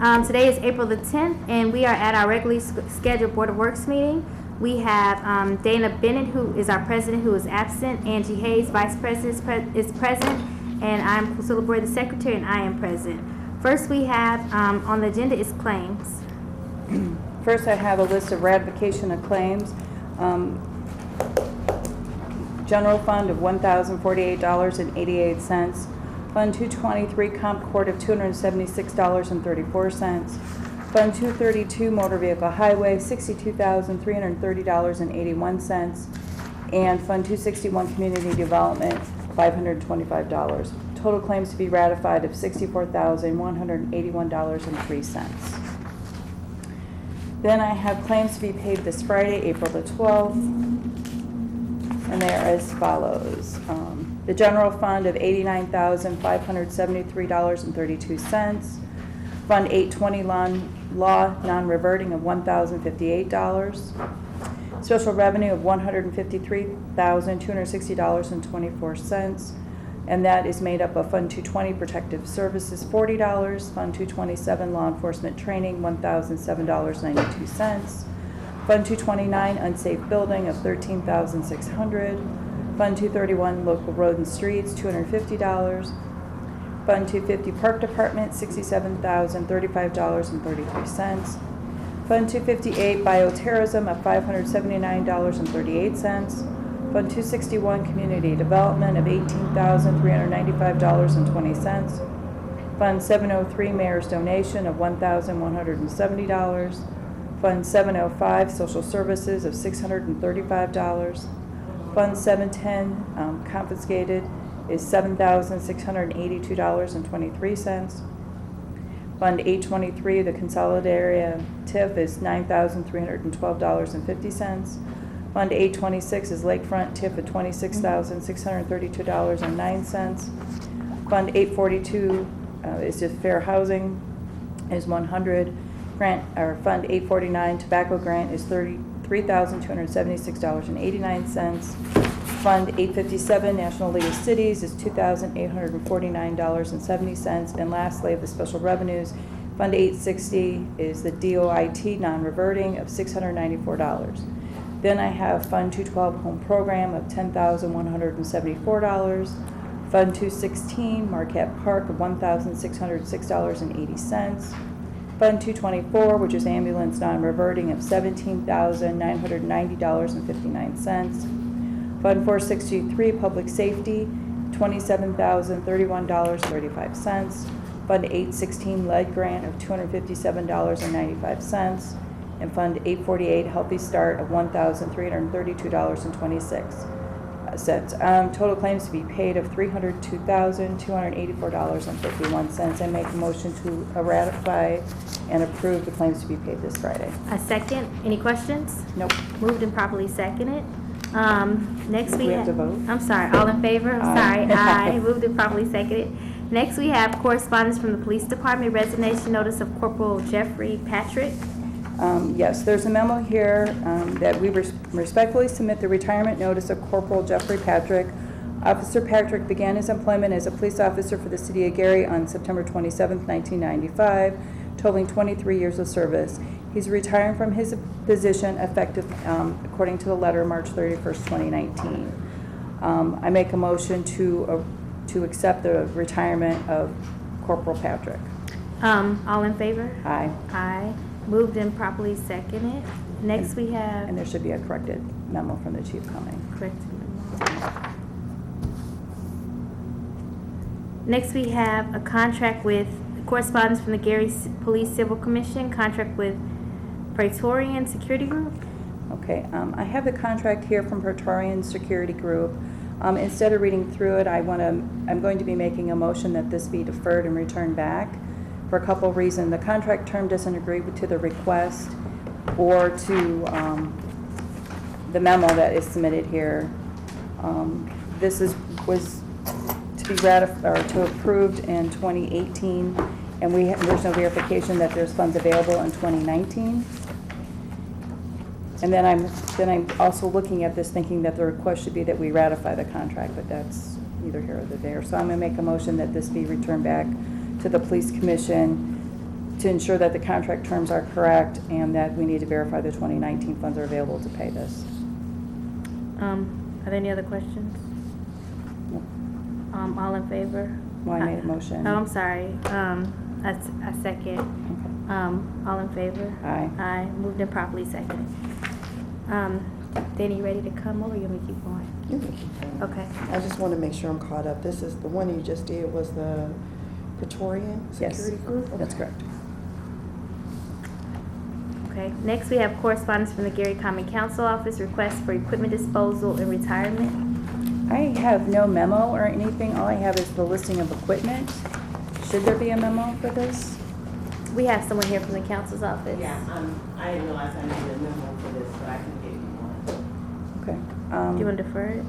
Today is April the 10th, and we are at our regularly scheduled Board of Works meeting. We have Dana Bennett, who is our president, who is absent. Angie Hayes, vice president, is present. And I'm Priscilla Boyd, the secretary, and I am present. First we have on the agenda is claims. First, I have a list of ratification of claims. General fund of $1,048.88. Fund 223 Comp Court of $276.34. Fund 232 Motor Vehicle Highway $62,330.81. And Fund 261 Community Development $525. Total claims to be ratified of $64,181.03. Then I have claims to be paid this Friday, April the 12th, and they are as follows. The general fund of $89,573.32. Fund 820 law non-reverting of $1,058. Special revenue of $153,260.24. And that is made up of Fund 220 Protective Services $40, Fund 227 Law Enforcement Training $1,007.92, Fund 229 Unsafe Building of $13,600, Fund 231 Local Road and Streets $250, Fund 250 Park Department $67,035.33, Fund 258 Bioterrorism of $579.38, Fund 261 Community Development of $18,395.20. Fund 703 Mayor's Donation of $1,170. Fund 705 Social Services of $635. Fund 710 confiscated is $7,682.23. Fund 823 the Consolidated Area TIF is $9,312.50. Fund 826 is Lakefront TIF at $26,632.09. Fund 842 is just Fair Housing is $100. Grant or Fund 849 Tobacco Grant is $33,276.89. Fund 857 National League of Cities is $2,849.70. And lastly, of the special revenues, Fund 860 is the DOIT non-reverting of $694. Then I have Fund 212 Home Program of $10,174. Fund 216 Marquette Park of $1,606.80. Fund 224, which is Ambulance Non-Reverting of $17,990.59. Fund 463 Public Safety $27,031.35. Fund 816 Lead Grant of $257.95. And Fund 848 Healthy Start of $1,332.26. Total claims to be paid of $302,284.51. I make a motion to ratify and approve the claims to be paid this Friday. A second. Any questions? Nope. Moved and properly seconded. Next We have to vote? I'm sorry. All in favor? I'm Aye. sorry. Aye. Moved and properly seconded. Next we have correspondence from the Police Department. Resignation notice of Corporal Jeffrey Patrick. Yes, there's a memo here that we respectfully submit the retirement notice of Corporal Jeffrey Patrick. Officer Patrick began his employment as a police officer for the City of Gary on September 27, 1995, totaling 23 years of service. He's retiring from his position effective, according to the letter, March 31st, 2019. I make a motion to accept the retirement of Corporal Patrick. All in favor? Aye. Aye. Moved and properly seconded. Next we have And there should be a corrected memo from the chief coming. corrected. Next we have a contract with correspondence from the Gary Police Civil Commission, contract with Praetorian Security Group. Okay, I have the contract here from Praetorian Security Group. Instead of reading through it, I'm going to be making a motion that this be deferred and returned back for a couple of reasons. The contract term doesn't agree to the request or to the memo that is submitted here. This was to be ratified or to approved in 2018, and there's no verification that there's funds available in 2019. And then I'm also looking at this thinking that the request should be that we ratify the contract, but that's neither here or there. So I'm going to make a motion that this be returned back to the Police Commission to ensure that the contract terms are correct and that we need to verify the 2019 funds are available to pay this. Are there any other questions? All in favor? Well, I made a motion. Oh, I'm sorry. I second. Okay. All in favor? Aye. Aye. Moved and properly seconded. Danny, you ready to come over? Or you want me to keep going? You can keep going. Okay. I just want to make sure I'm caught up. This is, the one you just did was the Praetorian Yes, Security Group? that's Okay. correct. Okay. Next, we have correspondence from the Gary Common Council Office, request for equipment disposal and retirement. I have no memo or anything. All I have is the listing of equipment. Should there be a memo for this? We have someone here from the council's office. Yeah, I didn't realize I needed a memo for this, but I can give you one. Okay. Do you want to defer it?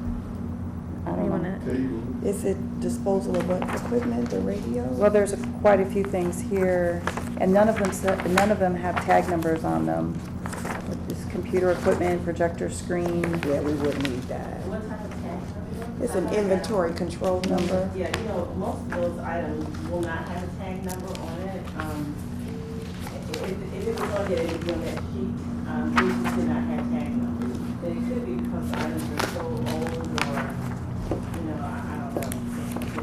I Or don't you know. wanna- Is it disposal of what equipment, the radio? Well, there's quite a few things here, and none of them have tag numbers on them. This computer equipment, projector screen. Yeah, we would need that. What type of tax number? It's an inventory control number. Yeah, most of those items will not have a tag number on it. If it was on there, it would be on that sheet. These do not have tag numbers. But it could be because the items are so old or, I don't know.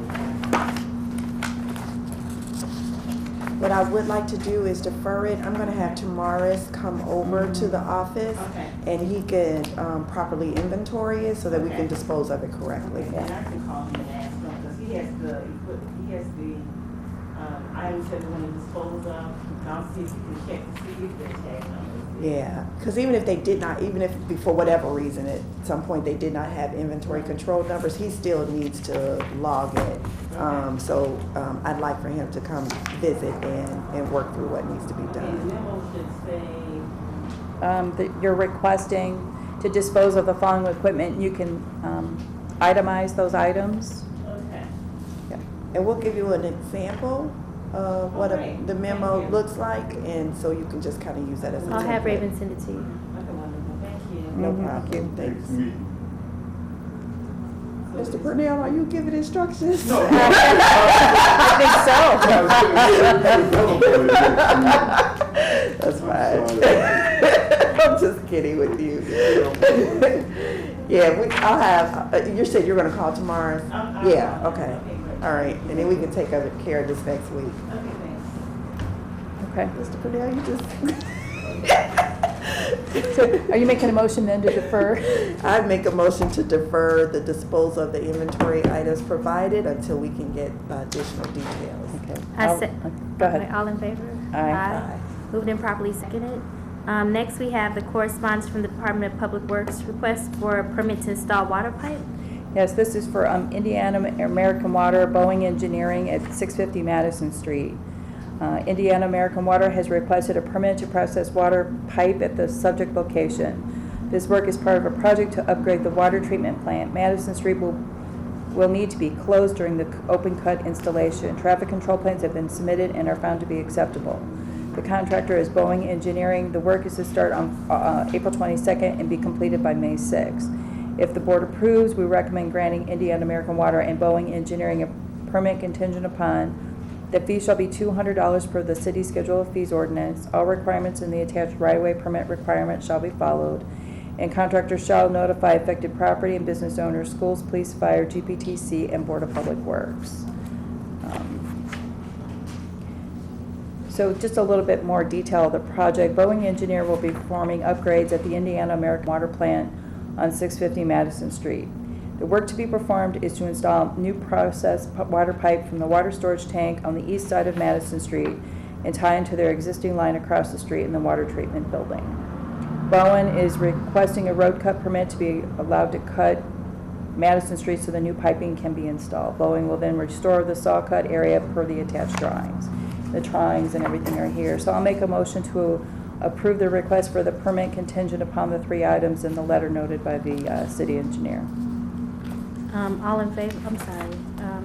What I would like to do is defer it. I'm gonna have Tamaris come over to the office Okay. and he can properly inventory it so that we can Okay. dispose of it correctly. And I can call him and ask him, because he has the items that we want to dispose of. And I'll see if you can check to see if there's tag numbers. Yeah, because even if they did not, even if for whatever reason at some point they did not have inventory control numbers, he still needs to log it. So I'd like for him to come visit and work through what needs to be And the done. memo should say, That you're requesting to dispose of the following equipment. You can itemize those items. okay. Yeah. And we'll give you an example of what Okay. the memo Thank you. looks like, and so you can just kind of use that as a template. I'll have Raven send it to you. Okay, wonderful, thank you. No Mhm. problem, thanks. Me. Mr. Purnell, are you giving instructions? No. That's fine. I'm just kidding with you. Yeah, I'll have, you said you're gonna call tomorrow? I'll Yeah, call. okay. Okay, great. All right, and then we can take care of this next week. Okay, thanks. Okay. Mr. Purnell, you just. So are you making a motion then to defer? I'd make a motion to defer the disposal of the inventory items provided until we can get additional details. Okay. I se- Go ahead. Okay, all in favor? Aye. Moved and properly seconded. Next, we have the correspondence from the Department of Public Works, request for a permit to install water pipe. Yes, this is for Indiana American Water, Boeing Engineering at 650 Madison Street. Indiana American Water has requested a permit to process water pipe at the subject location. This work is part of a project to upgrade the water treatment plant. Madison Street will need to be closed during the open cut installation. Traffic control plans have been submitted and are found to be acceptable. The contractor is Boeing Engineering. The work is to start on April 22nd and be completed by May 6th. If the board approves, we recommend granting Indiana American Water and Boeing Engineering a permit contingent upon the fee shall be $200 per the city schedule of fees ordinance. All requirements in the attached right-of-way permit requirement shall be followed. And contractors shall notify affected property and business owners, schools, police, fire, GPTC, and Board of Public Works. So just a little bit more detail of the project. Boeing Engineer will be performing upgrades at the Indiana American Water Plant on 650 Madison Street. The work to be performed is to install new process water pipe from the water storage tank on the east side of Madison Street and tie into their existing line across the street in the water treatment building. Bowen is requesting a road cut permit to be allowed to cut Madison Street so the new piping can be installed. Boeing will then restore the saw cut area per the attached drawings. The drawings and everything are here. So I'll make a motion to approve the request for the permit contingent upon the 3 items in the letter noted by the city engineer. All in favor? I'm sorry.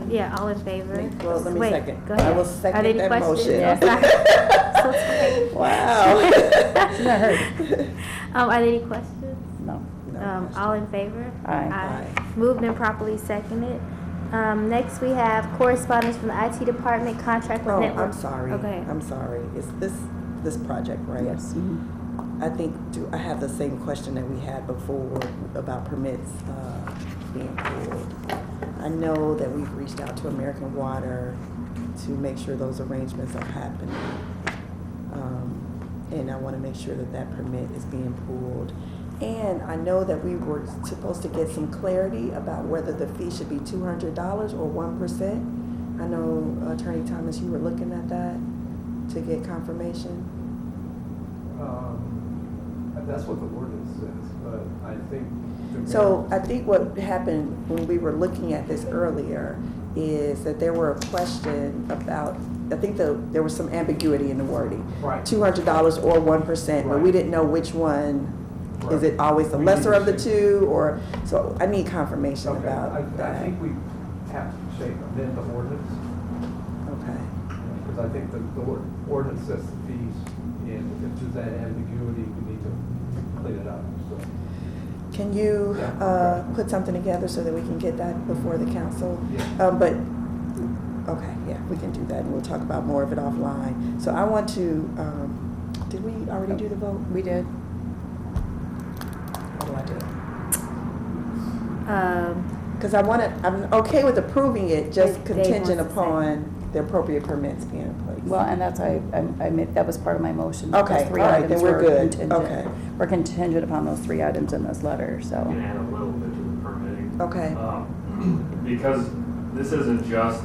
Yeah, all in favor? Well, let me Wait, second. Go I ahead. will Are there second any that questions? motion. I'm sorry. So sorry. Wow. Isn't that hurt? Are there any questions? No. No All in favor? Aye. Aye. Moved and properly seconded. Next, we have correspondence from the IT department, contract with Oh, network. I'm sorry. Okay. I'm sorry. Is this project, right? Yes. I think, I have the same question that we had before about permits being pulled. I know that we've reached out to American Water to make sure those arrangements are happening. And I want to make sure that that permit is being pulled. And I know that we were supposed to get some clarity about whether the fee should be $200 or 1%. I know Attorney Thomas, you were looking at that to get confirmation. That's what the ordinance says, but I think. So I think what happened when we were looking at this earlier is that there were a question about, I think there was some ambiguity in the wording. Right. $200 or 1%, but we Right. didn't know which one. Is Right. it always the We lesser need of the to say- two, or, so I need confirmation Okay, about I that. think we have to say amend the ordinance, Okay, because I think the ordinance sets the fees, and if there's that ambiguity, we need to clean it up, so. can you Yeah. put something together so that we can get that before the council? Yeah. But, okay, yeah, we can do that, and we'll talk about more of it offline. So I want to, did we already do the vote? We did. How do I do it? Um, Because I'm okay with approving it, just Dave contingent wants to say. upon the appropriate permits being in place. Well, and that's, I made, that was part of my motion. Okay, Those three all right, then items we're were good. contingent. Okay. We're contingent upon those 3 items in this letter, so. can add a little bit to the permitting. Okay, Because this isn't just,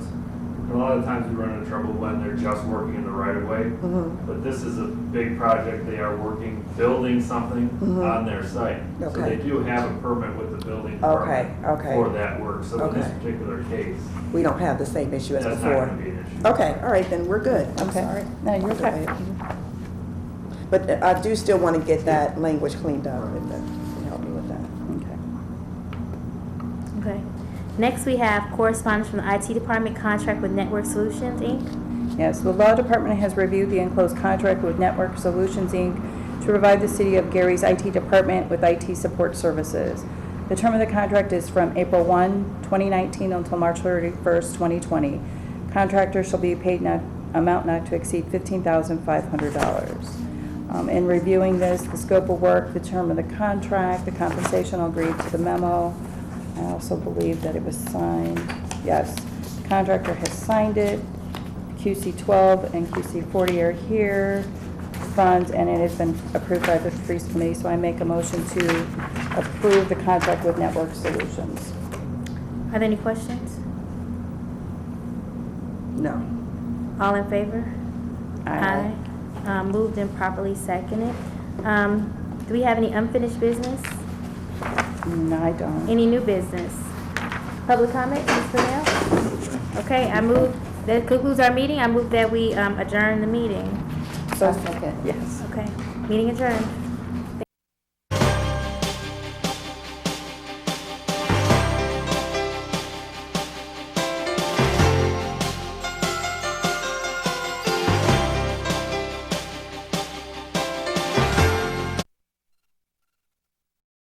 a lot of times we run into trouble when they're just working in the right of way. mhm, But this is a big project. They are building something Mhm. on their site. So Okay. they do have a permit with the building okay, department for okay. that work. So in this Okay. particular case, We don't have the same issue as that's not before. going to be an issue. Okay, all right, then we're good. I'm Okay. sorry. No, you're okay. But I do still want to get that language cleaned up, if that can help me with that. Okay. okay. Next, we have correspondence from the IT department, contract with Network Solutions, Inc. Yes, the law department has reviewed the enclosed contract with Network Solutions, Inc. to provide the city of Gary's IT department with IT support services. The term of the contract is from April 1, 2019 until March 31st, 2020. Contractor shall be paid amount not to exceed $15,500. In reviewing this, the scope of work, the term of the contract, the compensation, I'll agree to the memo. I also believe that it was signed. Yes, the contractor has signed it. QC 12 and QC 40 are here. Funds, and it has been approved by the Freeze Committee, so I make a motion to approve the contract with Network Solutions. Are there any questions? No. All in favor? Moved and properly seconded. Do we have any unfinished business? No, I don't. Any new business? Public comment, Ms. Purnell? Okay, that concludes our meeting. I move that we adjourn the meeting. So, yes. Okay, meeting adjourned.